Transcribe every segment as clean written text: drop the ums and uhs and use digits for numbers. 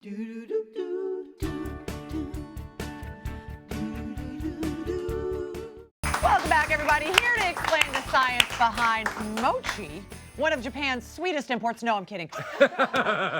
Welcome back, everybody. Here to explain the science behind mochi, one of Japan's sweetest imports. No, I'm kidding.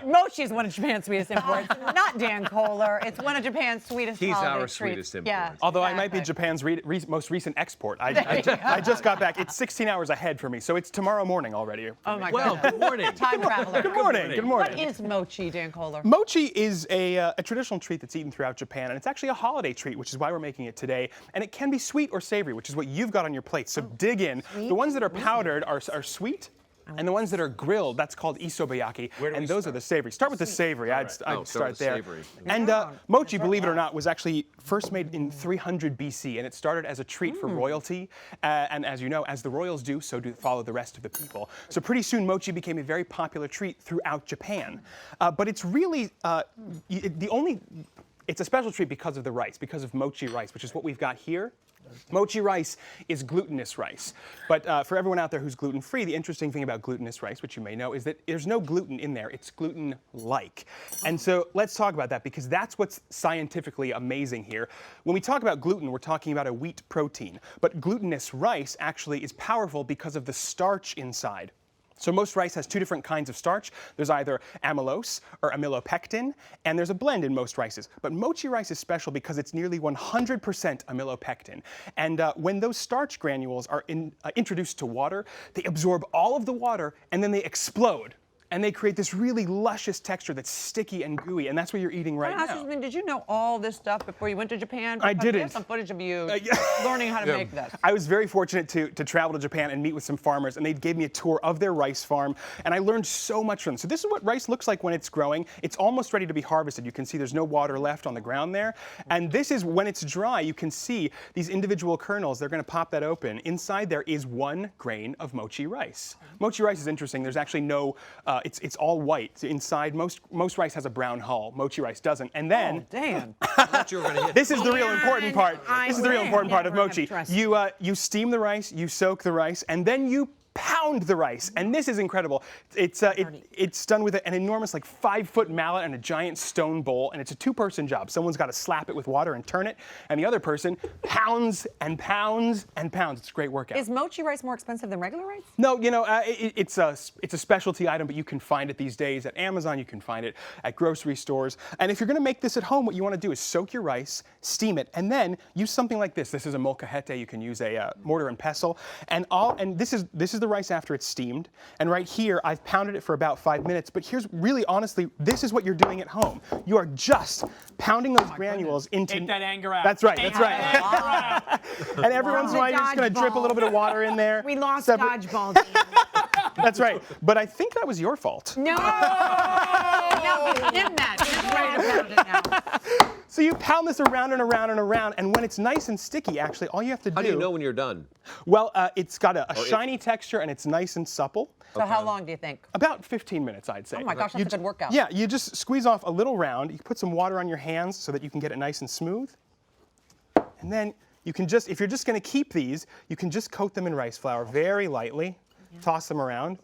Mochi is one of Japan's sweetest imports. Not Dan Kohler. It's one of Japan's sweetest He's holiday our treats. sweetest import. Yeah, Although exactly. I might be Japan's most recent export. I just got back. It's 16 hours ahead for me, so it's tomorrow morning already. Oh my Well, goodness. good morning. Time traveler. Good morning. Good morning. What is mochi, Dan Kohler? Mochi is a traditional treat that's eaten throughout Japan, and it's actually a holiday treat, which is why we're making it today. And it can be sweet or savory, which is what you've got on your plate. So dig in. Sweet? The ones that are powdered are sweet. And the ones that are grilled, that's called isobayaki, and those are the savory. Start with the savory. I'd start there. Savory. And mochi, believe it or not, was actually first made in 300 BC, and it started as a treat for royalty. And as you know, as the royals do, so do follow the rest of the people. So pretty soon, mochi became a very popular treat throughout Japan. But it's really it's a special treat because of the rice, because of mochi rice, which is what we've got here. Mochi rice is glutinous rice. But for everyone out there who's gluten-free, the interesting thing about glutinous rice, which you may know, is that there's no gluten in there. It's gluten-like. And so let's talk about that, because that's what's scientifically amazing here. When we talk about gluten, we're talking about a wheat protein. But glutinous rice actually is powerful because of the starch inside. So most rice has two different kinds of starch. There's either amylose or amylopectin, and there's a blend in most rices. But mochi rice is special because it's nearly 100% amylopectin. And when those starch granules are introduced to water, they absorb all of the water and then they explode. And they create this really luscious texture that's sticky and gooey, and that's what you're eating right now. Did you know all this stuff before you went to Japan? I didn't. We have some footage of you learning how to make this. I was very fortunate to travel to Japan and meet with some farmers, and they gave me a tour of their rice farm, and I learned so much from them. So this is what rice looks like when it's growing. It's almost ready to be harvested. You can see there's no water left on the ground there. And this is when it's dry, you can see these individual kernels. They're going to pop that open. Inside there is 1 grain of mochi rice. Mochi rice is interesting. There's actually no, it's all white. Inside, most rice has a brown hull. Mochi rice doesn't. And then, Oh, damn. I thought you were going to hit. this is the real important part. This is the real important part of Never mochi. have trust. You steam the rice, you soak the rice, and then you pound the rice, and this is incredible. It's done with an enormous, like 5-foot mallet and a giant stone bowl, and it's a 2-person job. Someone's got to slap it with water and turn it, and the other person pounds and pounds and pounds. It's a great workout. Is mochi rice more expensive than regular rice? No, you know, it's a specialty item, but you can find it these days at Amazon. You can find it at grocery stores. And if you're going to make this at home, what you want to do is soak your rice, steam it, and then use something like this. This is a molcajete. You can use a mortar and pestle, and this is the rice after it's steamed. And right here, I've pounded it for about 5 minutes. But here's really, honestly, this is what you're doing at home. You are just pounding those granules into. Take that anger out. That's right. That's right. And every once in a while, you're just going to drip a little bit of water in there. We lost dodgeball. That's right. But I think that was your fault. No! No, it's him that. He's right about it now. So you pound this around and around and around, and when it's nice and sticky, actually, all you have to do. How do you know when you're done? Well, it's got a shiny texture, and it's nice and supple. So how long do you think? About 15 minutes, I'd say. Oh my gosh, that's a good workout. Yeah, you just squeeze off a little round. You put some water on your hands so that you can get it nice and smooth. And then you can just, if you're just going to keep these, you can just coat them in rice flour very lightly. Toss them around.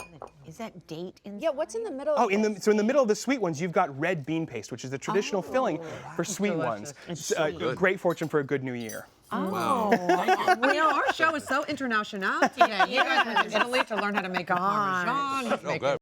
Is that date in? Yeah, what's in the middle? Oh, in the middle of the sweet ones, you've got red bean paste, which is the traditional filling for sweet ones. It's great fortune for a good new year. Oh, our show is so international today. You guys went to Italy to learn how to make a parmesan. Oh, good.